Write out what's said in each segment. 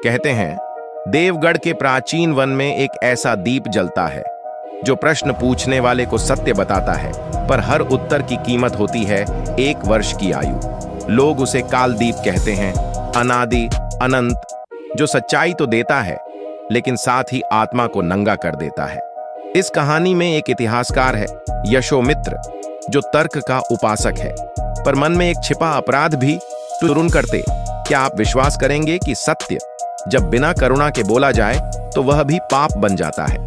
कहते हैं, देवगढ़ के प्राचीन वन में एक ऐसा दीप जलता है जो प्रश्न पूछने वाले को सत्य बताता है, पर हर उत्तर की कीमत होती है 1 वर्ष की आयु। लोग उसे कालदीप कहते हैं, अनादि, अनंत, जो सच्चाई तो देता है लेकिन साथ ही आत्मा को नंगा कर देता है। इस कहानी में एक इतिहासकार है, यशोमित्र, जो तर्क का उपासक है, पर मन में एक छिपा अपराध भी तुरुन करते। क्या आप विश्वास करेंगे कि सत्य जब बिना करुणा के बोला जाए तो वह भी पाप बन जाता है?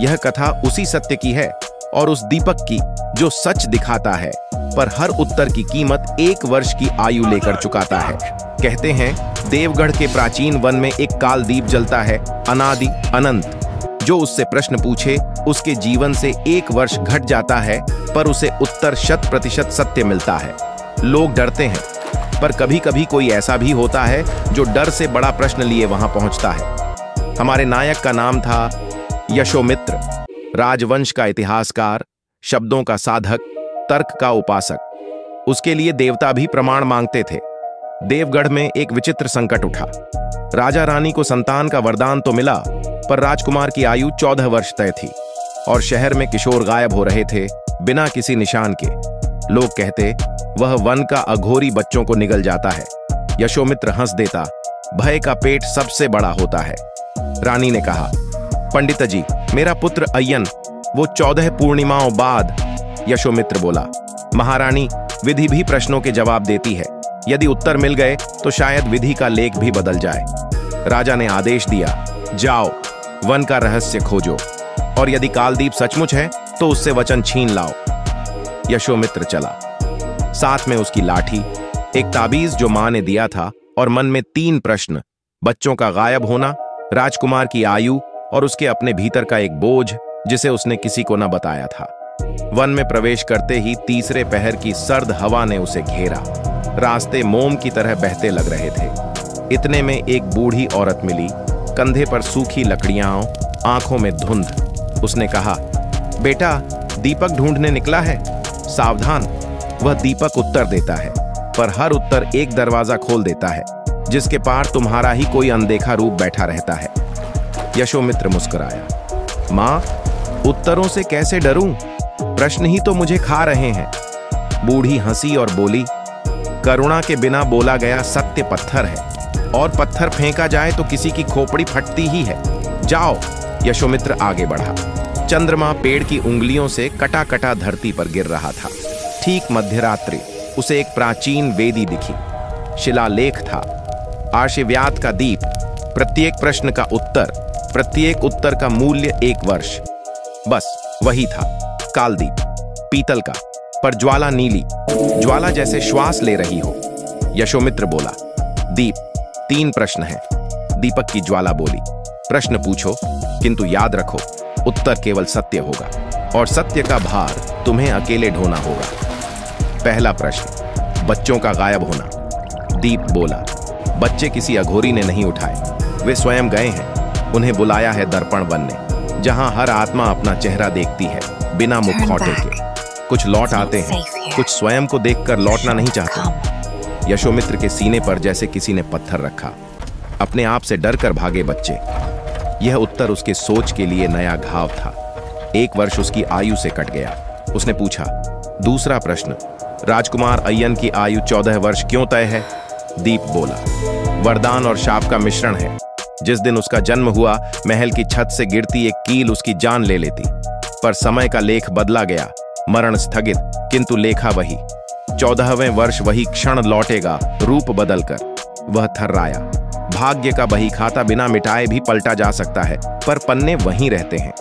यह कथा उसी सत्य की है और उस दीपक की जो सच दिखाता है, पर हर उत्तर की कीमत 1 वर्ष की आयु लेकर चुकाता है। कहते हैं, देवगढ़ के प्राचीन वन में एक कालदीप जलता है, अनादि, अनंत। जो उससे प्रश्न पूछे उसके जीवन से 1 वर्ष घट जाता है, पर उसे उत्तर 100% सत्य मिलता है। लोग डरते हैं, पर कभी कभी कोई ऐसा भी होता है जो डर से बड़ा प्रश्न लिए वहां पहुंचता है। हमारे नायक का नाम था यशोमित्र, राजवंश का इतिहासकार, शब्दों का साधक, तर्क का उपासक। उसके लिए देवता भी प्रमाण मांगते थे। देवगढ़ में एक विचित्र संकट उठा। राजा रानी को संतान का वरदान तो मिला, पर राजकुमार की आयु 14 वर्ष तय थी और शहर में किशोर गायब हो रहे थे बिना किसी निशान के। लोग कहते, वह वन का अघोरी बच्चों को निगल जाता है। यशोमित्र हंस देता, भय का पेट सबसे बड़ा होता है। रानी ने कहा, पंडित जी, मेरा पुत्र अय्यन, वो 14 पूर्णिमाओं बाद। यशोमित्र बोला, महारानी, विधि भी प्रश्नों के जवाब देती है। यदि उत्तर मिल गए तो शायद विधि का लेख भी बदल जाए। राजा ने आदेश दिया, जाओ, वन का रहस्य खोजो, और यदि कालदीप सचमुच है तो उससे वचन छीन लाओ। यशोमित्र चला, साथ में उसकी लाठी, एक ताबीज जो मां ने दिया था, और मन में 3 प्रश्न: बच्चों का गायब होना, राजकुमार की आयु और उसके अपने भीतर का एक बोझ जिसे उसने किसी को न बताया था। वन में प्रवेश करते ही तीसरे पहर की सर्द हवा ने उसे घेरा। रास्ते मोम की तरह बहते लग रहे थे। इतने में एक बूढ़ी औरत मिली, कंधे पर सूखी लकड़ियां, आंखों में धुंध। उसने कहा, बेटा, दीपक ढूंढने निकला है, सावधान। वह दीपक उत्तर देता है, पर हर उत्तर एक दरवाजा खोल देता है जिसके पार तुम्हारा ही कोई अनदेखा रूप बैठा रहता है। यशोमित्र मुस्कुराया, मां, उत्तरों से कैसे डरूं? प्रश्न ही तो मुझे खा रहे हैं। बूढ़ी हंसी और बोली, करुणा के बिना बोला गया सत्य पत्थर है, और पत्थर फेंका जाए तो किसी की खोपड़ी फटती ही है। जाओ। यशोमित्र आगे बढ़ा। चंद्रमा पेड़ की उंगलियों से कटा कटा धरती पर गिर रहा था। ठीक मध्यरात्रि उसे एक प्राचीन वेदी दिखी। शिलालेख था, आशीर्वाद का दीप, प्रत्येक प्रश्न का उत्तर, प्रत्येक उत्तर का मूल्य 1 वर्ष। बस वही था, कालदीप, पीतल का, पर ज्वाला नीली, ज्वाला जैसे श्वास ले रही हो। यशोमित्र बोला, दीप, 3 प्रश्न हैं। दीपक की ज्वाला बोली, प्रश्न पूछो, किंतु याद रखो, उत्तर केवल सत्य होगा, और सत्य का भार तुम्हें अकेले ढोना होगा। पहला प्रश्न, बच्चों का गायब होना। दीप बोला, बच्चे किसी अघोरी ने नहीं उठाए, वे स्वयं गए हैं। उन्हें बुलाया है दर्पण वन ने, जहां हर आत्मा अपना चेहरा देखती है बिना मुख खौटे के। कुछ लौट आते हैं, कुछ स्वयं को देखकर लौटना नहीं चाहते। यशोमित्र के सीने पर जैसे किसी ने पत्थर रखा। अपने आप से डरकर भागे बच्चे। यह उत्तर उसके सोच के लिए नया घाव था। 1 वर्ष उसकी आयु से कट गया। उसने पूछा, दूसरा प्रश्न, राजकुमार अय्यन की आयु 14 वर्ष क्यों तय है? दीप बोला, वरदान और शाप का मिश्रण है। जिस दिन उसका जन्म हुआ, महल की छत से गिरती एक कील उसकी जान ले लेती, पर समय का लेख बदला गया, मरण स्थगित, किंतु लेखा वही। 14वें वर्ष वही क्षण लौटेगा, रूप बदलकर। वह थर्राया। भाग्य का बही खाता बिना मिटाए भी पलटा जा सकता है, पर पन्ने वहीं रहते हैं।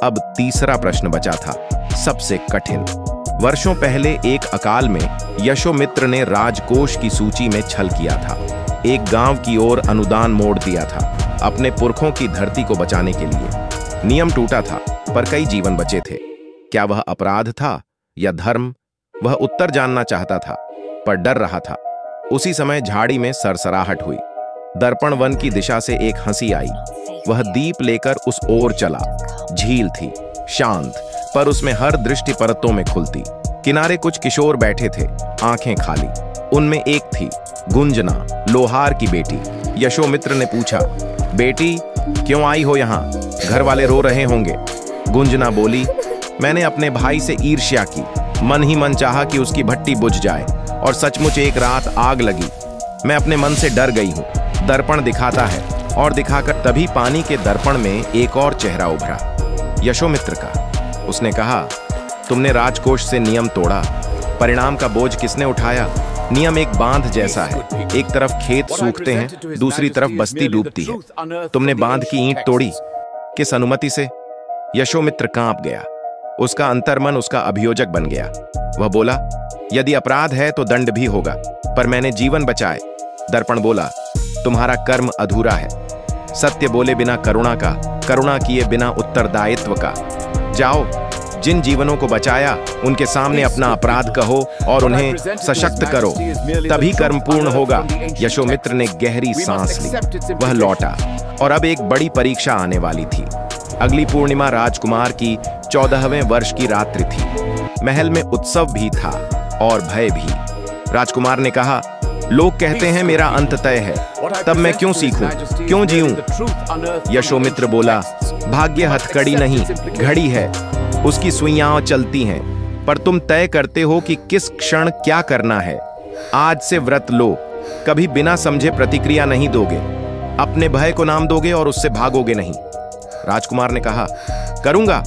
अब तीसरा प्रश्न बचा था, सबसे कठिन। वर्षों पहले एक अकाल में यशोमित्र ने राजकोष की सूची में छल किया था। एक गांव की ओर अनुदान मोड़ दिया था, अपने पुरखों की धरती को बचाने के लिए। नियम टूटा था, पर कई जीवन बचे थे। क्या वह अपराध था या धर्म? वह उत्तर जानना चाहता था, पर डर रहा था। उसी समय झाड़ी में सरसराहट हुई। दर्पण वन की दिशा से एक हंसी आई। वह दीप लेकर उस ओर चला। झील थी, शांत, पर उसमें हर दृष्टि परतों में खुलती। किनारे कुछ किशोर बैठे थे, आंखें खाली। उनमें एक थी गुंजना, लोहार की बेटी। यशोमित्र ने पूछा, बेटी क्यों आई हो यहाँ? घर वाले रो रहे होंगे। गुंजना बोली, मैंने अपने भाई से ईर्ष्या की, मन ही मन चाहा कि उसकी भट्टी बुझ जाए, और सचमुच एक रात आग लगी। मैं अपने मन से डर गई हूँ। दर्पण दिखाता है, और दिखाकर तभी पानी के दर्पण में एक और चेहरा उभरा, यशोमित्र का। उसने कहा, तुमने राजकोष से नियम तोड़ा, परिणाम का बोझ किसने उठाया? नियम एक बांध जैसा है, एक तरफ खेत सूखते हैं, दूसरी तरफ बस्ती डूबती है। तुमने बांध की ईंट तोड़ी, किस अनुमति से? यशोमित्र कांप गया। उसका अंतर्मन उसका अभियोजक बन गया। वह बोला, यदि अपराध है तो दंड भी होगा, पर मैंने जीवन बचाए। दर्पण बोला, तुम्हारा कर्म अधूरा है। सत्य बोले बिना करुणा का, करुणा किए बिना उत्तरदायित्व का। जाओ, जिन जीवनों को बचाया उनके सामने अपना अपराध कहो और उन्हें सशक्त करो, तभी कर्म पूर्ण होगा। यशोमित्र ने गहरी सांस ली। वह लौटा, और अब एक बड़ी परीक्षा आने वाली थी। अगली पूर्णिमा राजकुमार की 14वें वर्ष की रात्रि थी। महल में उत्सव भी था और भय भी। राजकुमार ने कहा, लोग कहते हैं मेरा अंत तय है, तब मैं क्यों सीखूं, क्यों जीऊं? यशोमित्र बोला, भाग्य हथकड़ी नहीं, घड़ी है, उसकी सुइयां चलती हैं, पर तुम तय करते हो कि किस क्षण क्या करना है। आज से व्रत लो, कभी बिना समझे प्रतिक्रिया नहीं दोगे, अपने भय को नाम दोगे और उससे भागोगे नहीं। राजकुमार ने कहा, करूंगा।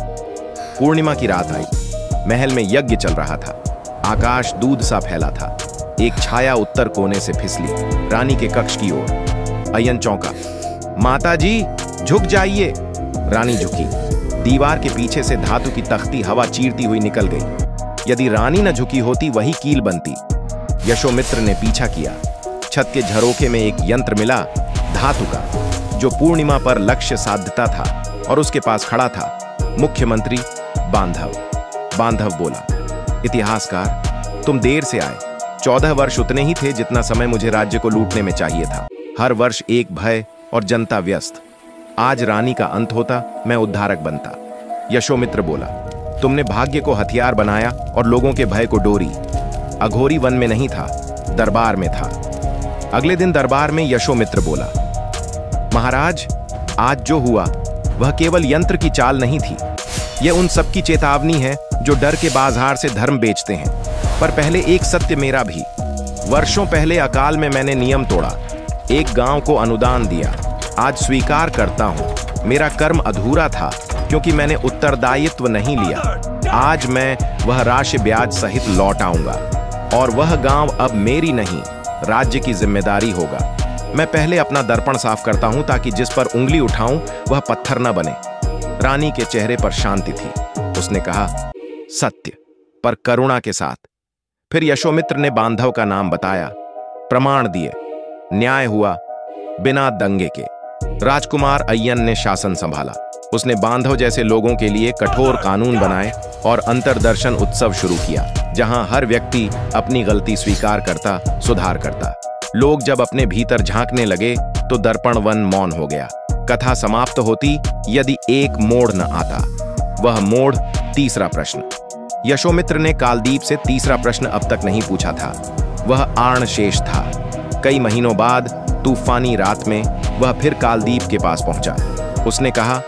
पूर्णिमा की रात आई। महल में यज्ञ चल रहा था। आकाश दूध सा फैला था। एक छाया उत्तर कोने से फिसली रानी के कक्ष की ओर। अयन चौंका। माताजी, झुक जाइए। रानी झुकी। दीवार के पीछे से धातु की तख्ती हवा चीरती हुई निकल गई। यदि रानी न झुकी होती वही कील बनती। यशोमित्र ने पीछा किया। छत के झरोखे में एक यंत्र मिला, धातु का, जो पूर्णिमा पर लक्ष्य साधता था, और उसके पास खड़ा था मुख्यमंत्री बांधव। बांधव बोला, इतिहासकार, तुम देर से आए। 14 वर्ष उतने ही थे जितना समय मुझे राज्य को लूटने में चाहिए था। हर वर्ष एक भय और जनता व्यस्त। आज रानी का अंत होता, मैं उद्धारक बनता। यशोमित्र बोला, तुमने भाग्य को हथियार बनाया और लोगों के भय को डोरी। अघोरी वन में नहीं था, दरबार में था। अगले दिन दरबार में यशोमित्र बोला, महाराज, आज जो हुआ वह केवल यंत्र की चाल नहीं थी। यह उन सबकी चेतावनी है जो डर के बाजार से धर्म बेचते हैं। पर पहले एक सत्य मेरा भी। वर्षों पहले अकाल में मैंने नियम तोड़ा, एक गांव को अनुदान दिया। आज स्वीकार करता हूं, मेरा कर्म अधूरा था क्योंकि मैंने उत्तरदायित्व नहीं लिया। आज मैं वह राशि ब्याज सहित लौट आऊंगा, और वह गांव अब मेरी नहीं, राज्य की जिम्मेदारी होगा। मैं पहले अपना दर्पण साफ करता हूं ताकि जिस पर उंगली उठाऊं वह पत्थर न बने। रानी के चेहरे पर शांति थी। उसने कहा, सत्य, पर करुणा के साथ। फिर यशोमित्र ने बांधव का नाम बताया, प्रमाण दिए, न्याय हुआ बिना दंगे के। राजकुमार अय्यन ने शासन संभाला। उसने बांधव जैसे लोगों के लिए कठोर कानून बनाए और अंतरदर्शन उत्सव शुरू किया, जहां हर व्यक्ति अपनी गलती स्वीकार करता, सुधार करता। लोग जब अपने भीतर झांकने लगे तो दर्पण वन मौन हो गया। कथा समाप्त होती यदि एक मोड़ न आता। वह मोड़ तीसरा प्रश्न। यशोमित्र ने कालदीप से तीसरा प्रश्न अब तक नहीं पूछा था। वह आर्ण शेष था। कई महीनों बाद तूफानी रात में वह फिर कालदीप के पास पहुंचा। उसने कहा,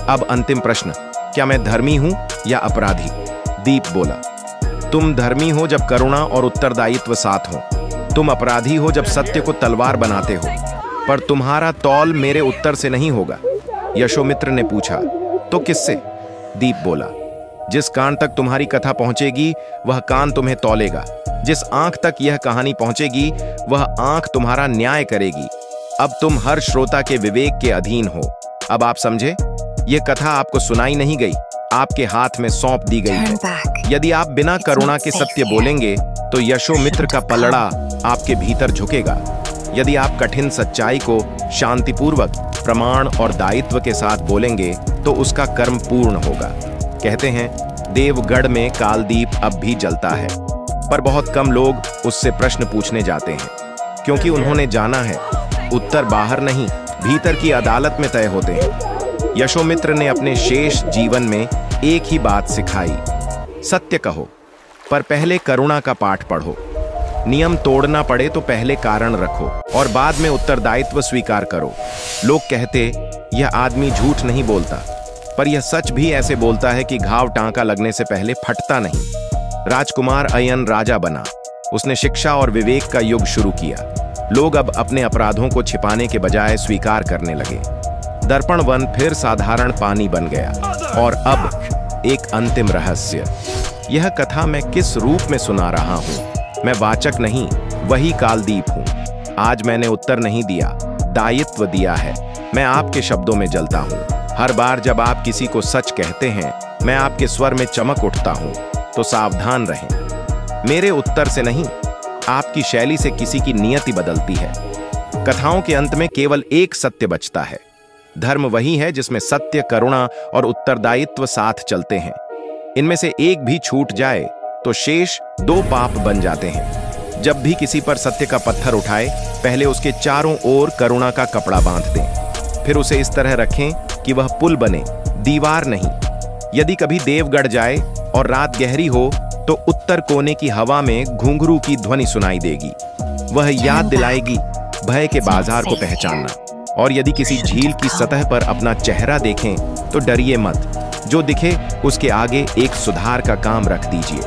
अब अंतिम प्रश्न, क्या मैं धर्मी हूं या अपराधी? दीप बोला, तुम धर्मी हो जब करुणा और उत्तरदायित्व साथ हो। तुम अपराधी हो जब सत्य को तलवार बनाते हो। पर तुम्हारा तौल मेरे उत्तर से नहीं होगा। यशोमित्र ने पूछा, तो किससे? दीप बोला, जिस कान तक तुम्हारी कथा पहुंचेगी वह कान तुम्हें तौलेगा। जिस आंख तक यह कहानी पहुंचेगी वह आंख तुम्हारा न्याय करेगी। अब तुम हर श्रोता के विवेक के अधीन हो। अब आप समझे? यह कथा आपको सुनाई नहीं गई, आपके हाथ में सौंप दी गई है। यदि आप बिना करुणा के सत्य बोलेंगे तो यशोमित्र का पलड़ा आपके भीतर झुकेगा। यदि आप कठिन सच्चाई को शांतिपूर्वक, प्रमाण और दायित्व के साथ बोलेंगे तो उसका कर्म पूर्ण होगा। कहते हैं, देवगढ़ में कालदीप अब भी जलता है, पर बहुत कम लोग उससे प्रश्न पूछने जाते हैं, क्योंकि उन्होंने जाना है उत्तर बाहर नहीं, भीतर की अदालत में तय होते हैं। यशोमित्र ने अपने शेष जीवन में एक ही बात सिखाई, सत्य कहो, पर पहले करुणा का पाठ पढ़ो। नियम तोड़ना पड़े तो पहले कारण रखो और बाद में उत्तरदायित्व स्वीकार करो। लोग कहते यह आदमी झूठ नहीं बोलता, पर यह सच भी ऐसे बोलता है कि घाव टांका लगने से पहले फटता नहीं। राजकुमार अयन राजा बना। उसने शिक्षा और विवेक का युग शुरू किया। लोग अब अपने अपराधों को छिपाने के बजाय स्वीकार करने लगे। दर्पण वन फिर साधारण पानी बन गया। और अब एक अंतिम रहस्य। यह कथा मैं किस रूप में सुना रहा हूं? मैं वाचक नहीं, वही कालदीप हूं। आज मैंने उत्तर नहीं दिया, दायित्व दिया है। मैं आपके शब्दों में जलता हूं। हर बार जब आप किसी को सच कहते हैं, मैं आपके स्वर में चमक उठता हूं। तो सावधान रहें। मेरे उत्तर से नहीं, आपकी शैली से किसी की नियति बदलती है। कथाओं के अंत में केवल एक सत्य बचता है। धर्म वही है जिसमें सत्य, करुणा और उत्तरदायित्व साथ चलते हैं। इनमें से एक भी छूट जाए तो शेष दो पाप बन जाते हैं। जब भी किसी पर सत्य का पत्थर उठाए, पहले उसके चारों ओर करुणा का कपड़ा बांध दें। फिर उसे इस तरह रखें कि वह पुल बने, दीवार नहीं। यदि कभी देवगढ़ जाए और रात गहरी हो तो उत्तर कोने की हवा में घुंघरू की ध्वनि सुनाई देगी। वह याद दिलाएगी भय के बाजार को पहचानना। और यदि किसी झील की सतह पर अपना चेहरा देखें तो डरिए मत। जो दिखे उसके आगे एक सुधार का काम रख दीजिए।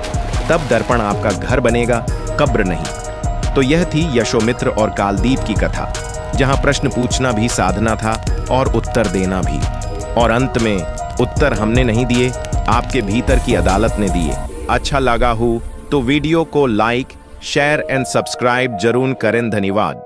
तब दर्पण आपका घर बनेगा, कब्र नहीं। तो यह थी यशोमित्र और कालदीप की कथा, जहां प्रश्न पूछना भी साधना था और उत्तर देना भी। और अंत में उत्तर हमने नहीं दिए, आपके भीतर की अदालत ने दिए। अच्छा लगा हो तो वीडियो को लाइक, शेयर एंड सब्सक्राइब जरूर करें। धन्यवाद।